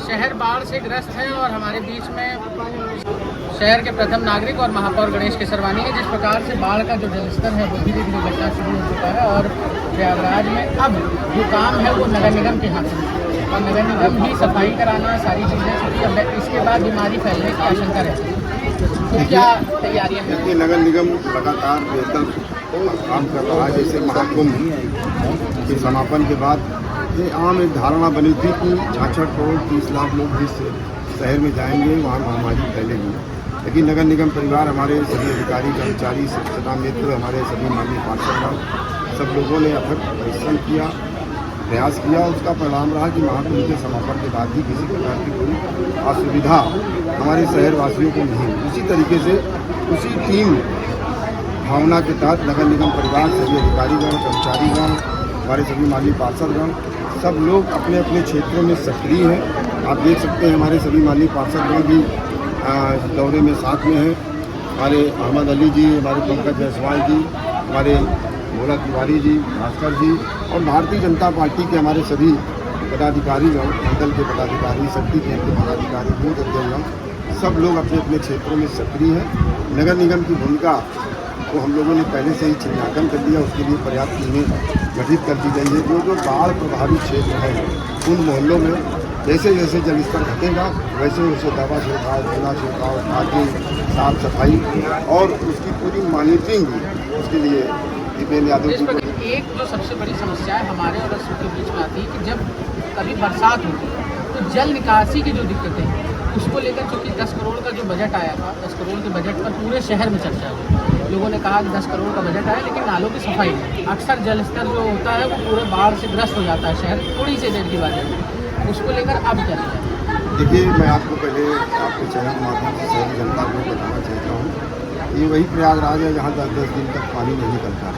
शहर बाढ़ से ग्रस्त है और हमारे बीच में शहर के प्रथम नागरिक और महापौर गणेश केसरवानी है। जिस प्रकार से बाढ़ का जो जलस्तर है वो धीरे धीरे घटना शुरू हो चुका है और प्रयागराज में अब जो काम है वो नगर निगम के हाथ में और नगर निगम ही सफाई कराना सारी चीज़ें क्योंकि इसके बाद बीमारी फैलने की आशंका रहती है। तो क्या तैयारियाँ हैं? नगर निगम लगातार बेहतर काम कर रहा है। जैसे महाकुंभ के समापन के बाद ये आम एक धारणा बनी थी कि 66 करोड़ 30 लाख लोग जिस शहर में जाएंगे वहाँ महामारी फैलेगी, लेकिन नगर निगम परिवार, हमारे सभी अधिकारी कर्मचारी, स्वच्छता मित्र, हमारे सभी माननीय पार्षद, सब लोगों ने अथक परिश्रम किया, प्रयास किया। उसका परिणाम रहा कि महाकुंभ के समापन के बाद भी किसी प्रकार की कोई असुविधा हमारे शहरवासियों को नहीं। उसी तरीके से उसी टीम भावना के तहत नगर निगम परिवार, सभी अधिकारीगण, कर्मचारीगण, हमारे सभी माननीय पार्षदगण, सब लोग अपने अपने क्षेत्रों में सक्रिय हैं। आप देख सकते हैं हमारे सभी माननीय पार्षदगण भी दौरे में साथ में हैं। हमारे अहमद अली जी, हमारे पंकज जायसवाल जी, हमारे भोला तिवारी जी, भास्कर जी और भारतीय जनता पार्टी के हमारे सभी पदाधिकारीगण, मंडल के पदाधिकारी, शक्ति केंद्र के पदाधिकारी, बूथ अध्यक्षगण, सब लोग अपने अपने क्षेत्रों में सक्रिय हैं। नगर निगम की भूमिका को हम लोगों ने पहले से ही चिन्हांकन कर दिया, उसके लिए पर्याप्त टीमें गठित कर दी गई है। जो बाढ़ प्रभावित क्षेत्र हैं उन मोहल्लों में जैसे जैसे जलस्तर घटेगा वैसे वैसे दवा छिड़काव, चूना छिड़काव, खाद्य साफ सफाई और उसकी पूरी मॉनिटरिंग भी उसके लिए दीपेंद्र यादव जी को। एक जो सबसे बड़ी समस्या है हमारे और रसों के बीच में आती है कि जब कभी बरसात होती है तो जल निकासी की जो दिक्कतें हैं उसको लेकर, चूँकि 10 करोड़ का जो बजट आया था, 10 करोड़ के बजट पर पूरे शहर में चर्चा हुई। लोगों ने कहा कि 10 करोड़ का बजट आया लेकिन नालों की सफाई नहीं। अक्सर जल स्तर जो होता है वो पूरे बाढ़ से ग्रस्त हो जाता है शहर थोड़ी सी देर की बात है। उसको लेकर अब क्या किया? देखिए, मैं आपको पहले आपके चैनल के माध्यम से शहरी जनता को बताना चाहता हूँ, ये वही प्रयागराज है जहाँ 10-10 दिन तक पानी नहीं निकलता।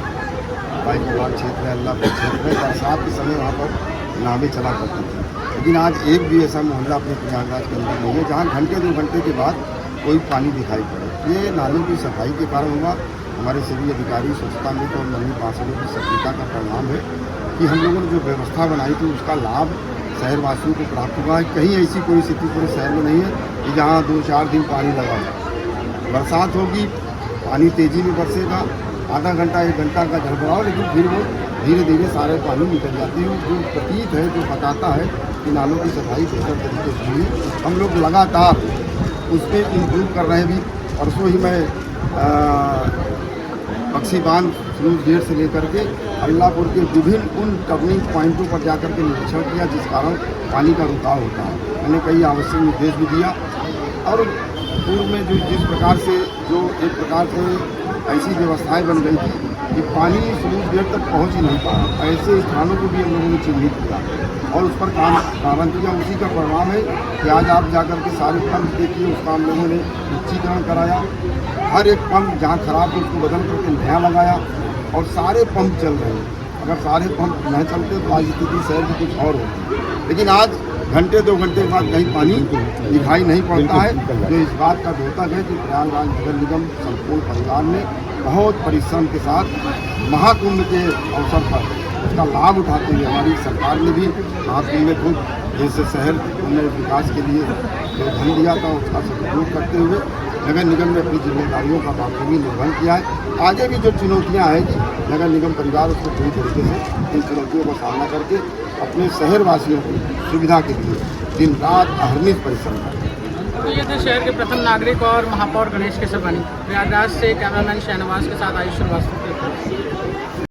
बाइकवाड़ क्षेत्र है, अल्लाहपुर क्षेत्र है, बरसात के समय वहाँ पर नावें चला करती थी, लेकिन आज एक भी ऐसा मोहल्ला अपने प्रयागराज के अंदर नहीं है जहाँ घंटे 2 घंटे के बाद कोई पानी दिखाई पड़े। ये नालों की सफाई के कारण हुआ। हमारे सभी अधिकारी, स्वच्छता मित्र और माननीय पार्षदों की सक्रियता का परिणाम है कि हम लोगों ने जो व्यवस्था बनाई थी उसका लाभ शहरवासियों को प्राप्त हुआ है। कहीं ऐसी कोई स्थिति पूरे शहर में नहीं है कि जहाँ 2-4 दिन पानी लगा हो। बरसात होगी, पानी तेज़ी में बरसेगा, आधा घंटा 1 घंटा का झड़बड़ाव, लेकिन फिर वो धीरे धीरे सारे पानी निकल जाते हैं। जो प्रतीत है, जो बताता है कि नालों की सफाई बेहतर तरीके से हुई। हम लोग लगातार उस पर इम्प्रूव कर रहे हैं। भी परसों ही मैं पक्षी बांध स्लूज गेट से लेकर के अल्लाहपुर के विभिन्न उन टर्निंग पॉइंटों पर जाकर के निरीक्षण किया जिस कारण पानी का रुकाव होता है। मैंने कई आवश्यक निर्देश भी दिया और पूर्व में जो जिस प्रकार से जो एक प्रकार से ऐसी व्यवस्थाएं बन गई थी कि पानी स्लूज गेट तक पहुंच ही नहीं पा रहा, ऐसे स्थानों को भी हम लोगों ने चिन्हित किया और उस पर काम प्रारंभ किया। उसी का परिणाम है कि आज आप जाकर के सारे पंप देखिए, उसका हम लोगों ने उच्चीकरण कराया। हर एक पंप जहाँ खराब है उसको बदल करके नया लगाया और सारे पंप चल रहे हैं। अगर सारे पंप नहीं चलते तो आज स्थिति शहर की कुछ और होती, लेकिन आज घंटे 2 घंटे के बाद कहीं पानी दिखाई नहीं पड़ता है, जो इस बात का द्योतक है कि प्रयागराज नगर निगम संपूर्ण परिवार ने बहुत परिश्रम के साथ महाकुंभ के अवसर पर उसका लाभ उठाते हुए हमारी सरकार ने भी महाकुंभ में खुद जैसे शहर में विकास के लिए जो धन दिया था उसका सदुपयोग करते हुए नगर निगम ने अपनी जिम्मेदारियों का बाखूबी निर्वहन किया है। आगे भी जो चुनौतियां हैं नगर निगम परिवार उसको पूरी तरीके से इन चुनौतियों का सामना करके अपने शहरवासियों की सुविधा के लिए दिन रात अहर्निश परिश्रम करते हैं। तो ये थे शहर के प्रथम नागरिक और महापौर गणेश केसरवानी। प्रयागराज से कैमरामैन शहनवाज के साथ आयुष श्रीवास्तव।